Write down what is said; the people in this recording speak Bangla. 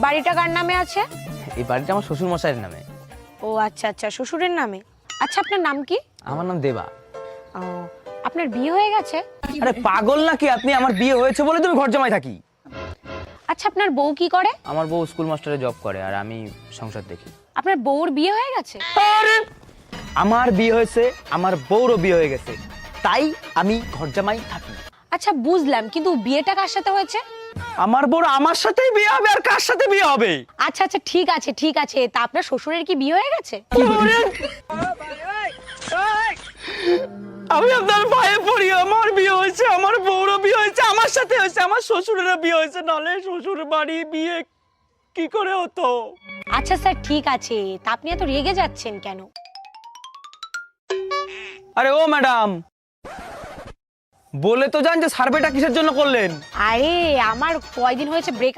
বাড়িটা কার নামে আছে? এই বাড়িটা আমার শ্বশুর মশাইয়ের নামে। ও আচ্ছা আচ্ছা, শ্বশুরের নামে। আচ্ছা, আপনার নাম কি? আমার নাম দেবা। ও, আপনার বিয়ে হয়ে গেছে? আরে পাগল নাকি আপনি? আমার বিয়ে হয়েছে বলে তুমি ঘর জামাই থাকি। আচ্ছা, আপনার বউ কি করে? আমার বউ স্কুল মাস্টারে জব করে আর আমি সংসার দেখি। আপনার বউর বিয়ে হয়ে গেছে? আরে আমার বিয়ে হয়েছে, আমার বউরও বিয়ে হয়ে গেছে, তাই আমি ঘর জামাই থাকি। আচ্ছা বুঝলাম, কিন্তু বিয়েটা কার সাথে হয়েছে? আমার বউর আমার সাথেই বিয়ে হবে, আর কার সাথে বিয়ে হবে? আচ্ছা আচ্ছা, ঠিক আছে ঠিক আছে, তা আপনার শ্বশুরের কি বিয়ে হয়ে গেছে? আমি আপনার পায়ে পড়ি, আমার বিয়ে হয়েছে, আমার বউরও বিয়ে হয়েছে, আমার সাথে হয়েছে, আমার শ্বশুরেরও বিয়ে হয়েছে, নালে শ্বশুর বাড়ি বিয়ে কি করে হতো? আচ্ছা স্যার, ঠিক আছে, তা আপনি এত রেগে যাচ্ছেন কেন? আরে ও ম্যাডাম, বলে তো যান যে সার্ভেটা কিসের জন্য করলেন? আরে আমার কয়দিন হয়েছে ব্রেক